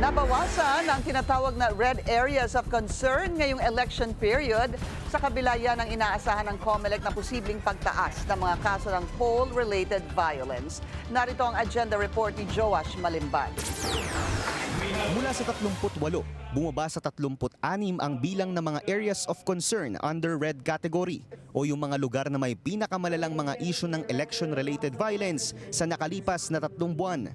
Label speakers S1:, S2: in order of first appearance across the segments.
S1: Nabawasan ang tinatawag na red areas of concern ngayong election period sa kabila yan ng inaasahan ng COMELEC na posibleng pagtaas ng mga kaso ng poll-related violence. Narito ang agenda report ni Joash Malimban.
S2: Mula sa 38, bumaba sa 36 ang bilang ng mga areas of concern under red category o yung mga lugar na may pinakamalalang mga issue ng election-related violence sa nakalipas na 3 buwan.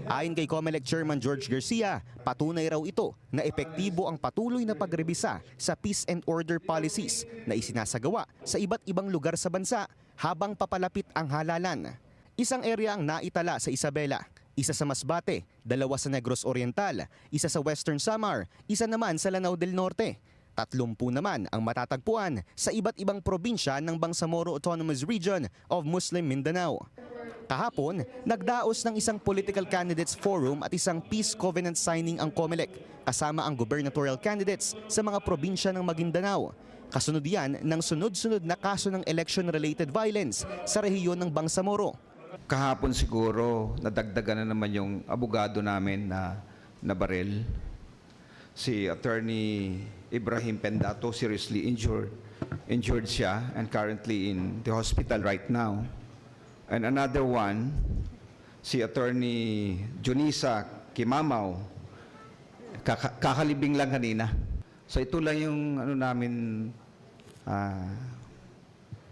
S2: Ayon kay COMELEC Chairman George Garcia, patunay raw ito na epektibo ang patuloy na pagrebisa sa peace and order policies na isinasagawa sa iba't ibang lugar sa bansa habang papalapit ang halalan. Isang area ang naitala sa Isabela, isa sa Masbate, 2 sa Negros Oriental, isa sa Western Samar, isa naman sa Lanao del Norte. 30 naman ang matatagpuan sa iba't ibang probinsya ng Bangsamoro Autonomous Region of Muslim Mindanao. Kahapon, nagdaos ng isang political candidates forum at isang peace covenant signing ang COMELEC kasama ang gubernatorial candidates sa mga probinsya ng Maguindanao. Kasunod yan ng sunod-sunod na kaso ng election-related violence sa rehiyon ng Bangsamoro.
S3: Kahapon siguro nadagdagan na naman yung abogado namin na baril. Si Attorney Ibrahim Pendato seriously injured siya and currently in the hospital right now. And another one, si Attorney Junisa Kimamaw, kakalibing lang kanina. So ito lang yung namin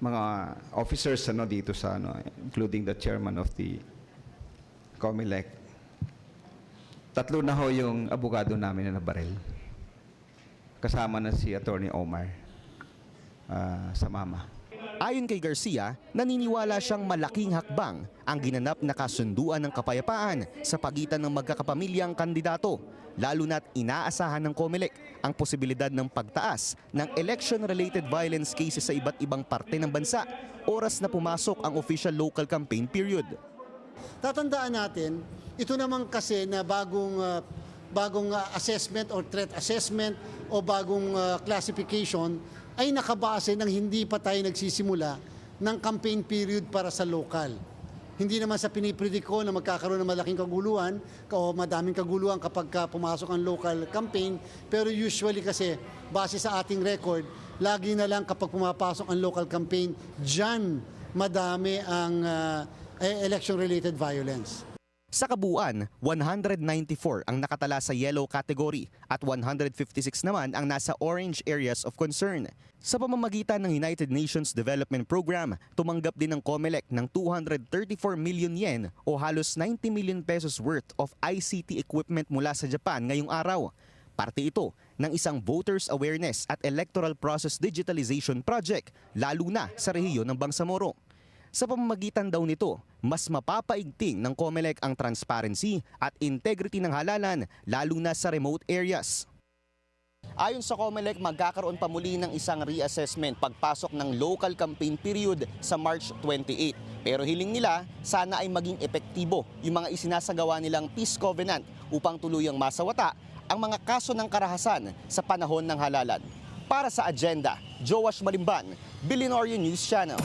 S3: mga officers dito sa including the chairman of the COMELEC. 3 na ho yung abogado namin na nabaril. Kasama na si Attorney Omar sa mama.
S2: Ayon kay Garcia, naniniwala siyang malaking hakbang ang ginanap na kasunduan ng kapayapaan sa pagitan ng magkakapamilyang kandidato, lalo na't inaasahan ng COMELEC ang posibilidad ng pagtaas ng election-related violence cases sa iba't ibang parte ng bansa oras na pumasok ang official local campaign period.
S4: Tatandaan natin, ito naman kasi na bagong assessment or threat assessment o bagong classification ay nakabase ng hindi pa tayo nagsisimula ng campaign period para sa local. Hindi naman sa pinipredict ko na magkakaroon ng malaking kaguluhan o madaming kaguluhan kapag pumasok ang local campaign, pero usually kasi base sa ating record, lagi na lang kapag pumapasok ang local campaign, dyan madami ang election-related violence.
S2: Sa kabuuan, 194 ang nakatala sa yellow category at 156 naman ang nasa orange areas of concern. Sa pamamagitan ng United Nations Development Program, tumanggap din ng COMELEC ng 234 million yen o halos 90 million pesos worth of ICT equipment mula sa Japan ngayong araw. Parte ito ng isang voters awareness at electoral process digitalization project, lalo na sa rehiyon ng Bangsamoro. Sa pamamagitan daw nito, mas mapapaigting ng COMELEC ang transparency at integrity ng halalan, lalo na sa remote areas. Ayon sa COMELEC, magkakaroon pa muli ng isang reassessment pagpasok ng local campaign period sa March 28. Pero hiling nila, sana ay maging epektibo yung mga isinasagawa nilang peace covenant upang tuluyang masawata ang mga kaso ng karahasan sa panahon ng halalan. Para sa agenda, Joash Malimban, Billionaire News Channel.